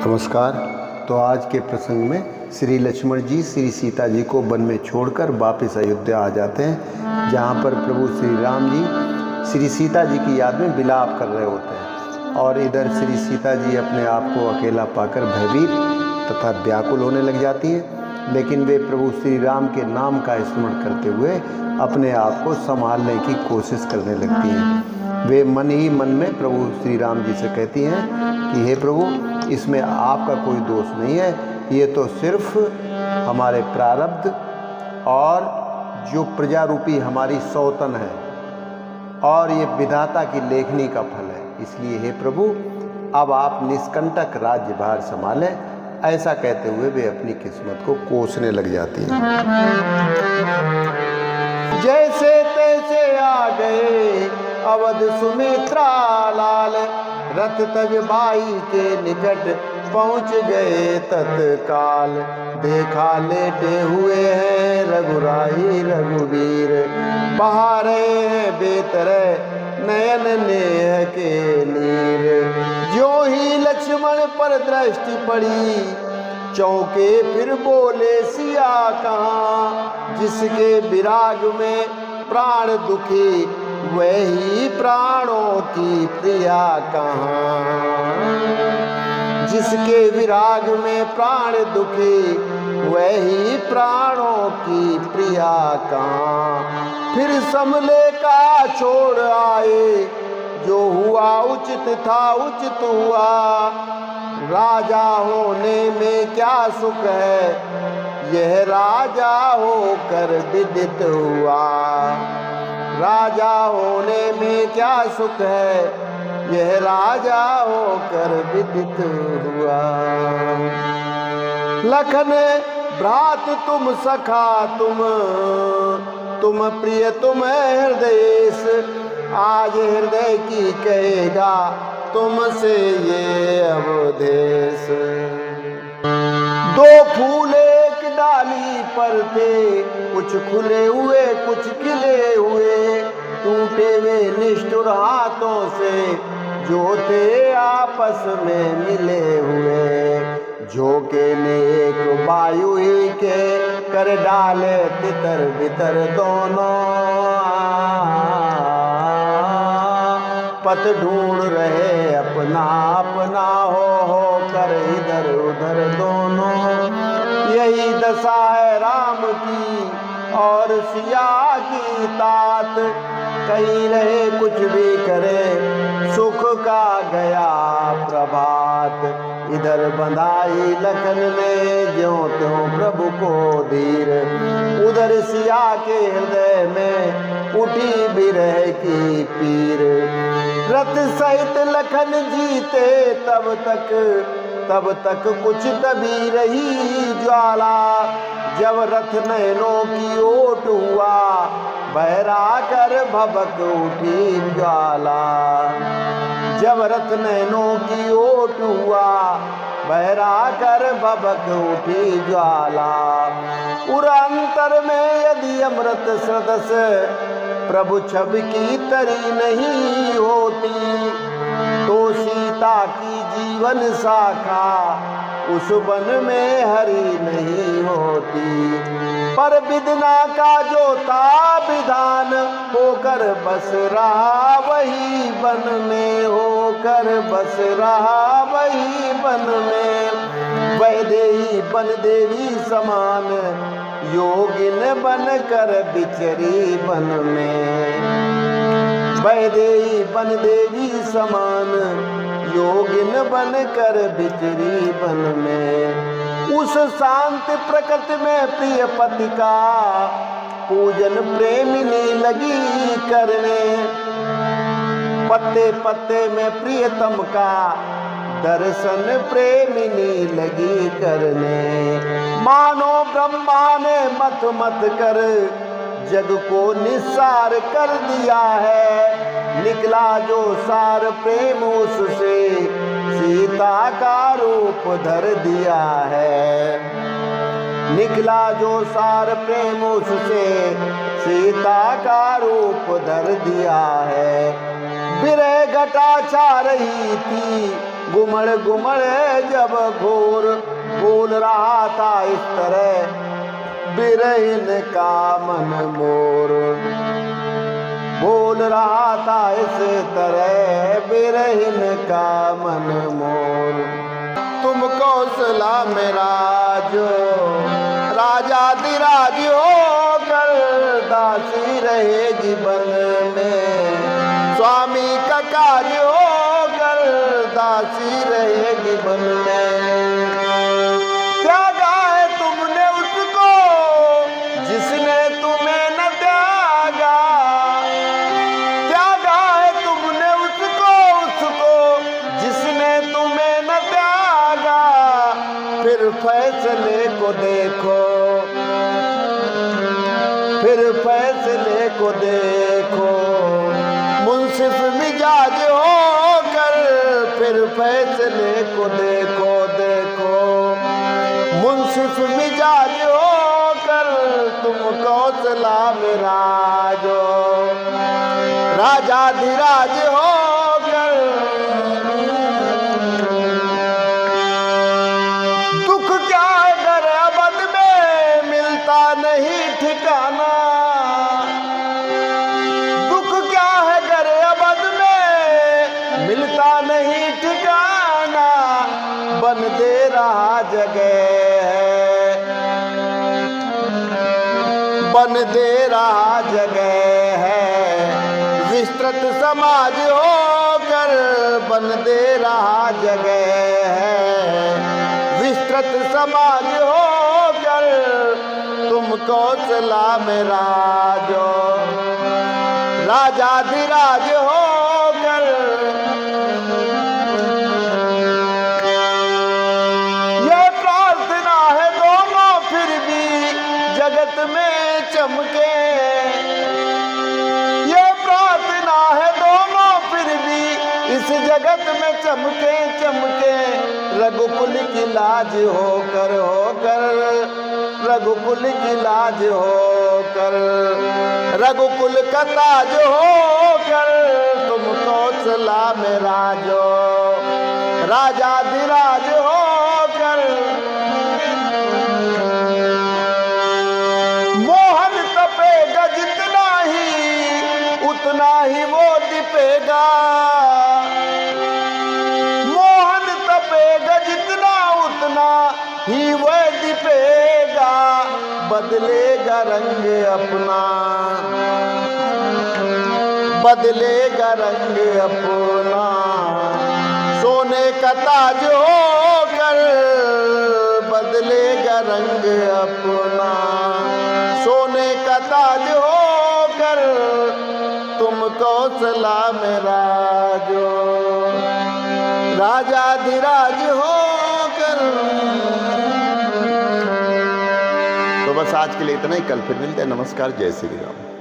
नमस्कार। तो आज के प्रसंग में श्री लक्ष्मण जी श्री सीता जी को वन में छोड़कर वापस अयोध्या आ जाते हैं, जहाँ पर प्रभु श्री राम जी श्री सीता जी की याद में विलाप कर रहे होते हैं। और इधर श्री सीता जी अपने आप को अकेला पाकर भयभीत तथा व्याकुल होने लग जाती हैं, लेकिन वे प्रभु श्री राम के नाम का स्मरण करते हुए अपने आप को संभालने की कोशिश करने लगती हैं। वे मन ही मन में प्रभु श्री राम जी से कहती हैं कि हे प्रभु, इसमें आपका कोई दोष नहीं है, ये तो सिर्फ हमारे प्रारब्ध और जो प्रजारूपी हमारी सौतन है और ये विधाता की लेखनी का फल है। इसलिए हे प्रभु, अब आप निष्कंटक राज्यभार संभालें। ऐसा कहते हुए वे अपनी किस्मत को कोसने लग जाती हैं। जैसे तैसे आ गए अवध सुमित्रा लाल, रथ तज बाई के निकट पहुँच गए तत्काल। देखा लेटे हुए हैं रघुराई रघुवीर, बहा रहे हैं बेतरह नयन नेह के नीर। जो ही लक्ष्मण पर दृष्टि पड़ी, चौंके फिर बोले सिया कहाँ। जिसके विराग में प्राण दुखी, वही प्राणों की प्रिया कहाँ। जिसके विराग में प्राण दुखी, वही प्राणों की प्रिया कहाँ। फिर समले का छोड़ आए, जो हुआ उचित था उचित हुआ। राजा होने में क्या सुख है, यह राजा होकर विदित हुआ। राजा होने में क्या सुख है, यह राजा होकर विदित हुआ। लखन भ्रात तुम सखा तुम प्रिय तुम हृदयेश। आज हृदय की कहेगा तुमसे ये अवधेश। दो फूल एक डाली पर थे, कुछ खुले हुए कुछ खिले हुए। टूटे हुए निष्ठुर हाथों से, जो थे आपस में मिले हुए। झोंके ने एक वायु ही के कर डाले तितर बितर दोनों। पथ ढूंढ रहे अपना अपना हो कर इधर उधर दोनों। यही दशा है राम की और सिया की तात। कहीं रहे कुछ भी करे, सुख का गया प्रभात। इधर बंधाई लखन ने ज्यों त्यों प्रभु को धीर। उधर सिया के हृदय में उठी बिरह की पीर। रथ सहित लखन जीते तब तक कुछ दबी रही ज्वाला। जब रथ नैनों की ओट हुआ, बहरा कर भभक उठी ज्वाला। जब रथ नैनों की ओट हुआ, बहरा कर भभक उठी ज्वाला। उरांतर में यदि अमृत सदस्य, प्रभु छब की तरी नहीं होती। तो सीता की जीवन शाखा, उस वन में हरी नहीं होती। पर विदना का जो था विधान, होकर बस रहा वही वन में। होकर बस रहा वही वन में। वैदेही बन देवी समान, योगिन बन कर बिचरी वन में। वैदेही बन देवी समान, योगिन बन कर बिचरी वन में। उस शांत प्रकृति में प्रिय पति का, पूजन प्रेमिनी लगी करने। पत्ते पत्ते में प्रियतम का, दर्शन प्रेमिनी लगी करने। मानो ब्रह्मा ने मत मत कर, जग को निस्सार कर दिया है। निकला जो सार प्रेम उससे, सीता का रूप धर दिया है। निकला जो सार प्रेम उससे, सीता का रूप धर दिया है। विरह घटा छा रही थी, गुमड़ गुमड़ जब घोर बोल रहा था इस तरह बिरहिन का मन मोर, बोल रहा था इस तरह बिरहिन का मन मोर। तुम कौशला मेरा जो राजाधिराज होकर दासी रहेगी बन में, स्वामी का काज होकर दासी रहेगी बन में। त्यागा है तुमने उसको जिसने तुम्हें न त्यागा, त्यागा है तुमने उसको जिसने तुम्हें न त्यागा। फिर फैसले को देखो, फिर फैसले को देखो, मुंसिफ मिजाज होकर फिर फैसले को देखो, देखो मुंसिफ मिजाज होकर तुम कौशला मेरा जो राजाधिराज होकर। दुख क्या है डर अबद में मिलता नहीं ठिकाना, दुख क्या है डर अबद में मिलता नहीं ठिकाना। बन दे रहा जगह है, बन दे रहा जगह है, विस्तृत समाज होकर बन दे रहा जगह है, विस्तृत समाज होकर तुम कौशला मेरा जो राजाधिराज होकर। ये प्रार्थना है दोनों फिर भी जगत में चमके, ये प्रार्थना है दोनों फिर भी इस जगत में चमके चमके। रघुकुल की लाज होकर होकर, रघुकुल की लाज होकर, रघुकुल का ताज होकर तुम कौशला मेरा जो राजाधिराज होकर। मोहन तपेगा जितना ही उतना ही वो दिपेगा, मोहन तपेगा जितना उतना ही वह दिपेगा। बदलेगा रंग अपना, बदलेगा रंग अपना, सोने का ताज होकर बदलेगा रंग अपना, सोने का ताज होकर तुम कौशला मेरा जो राजाधिराज होकर। तो बस आज के लिए इतना ही, कल फिर मिलते हैं। नमस्कार, जय श्री राम।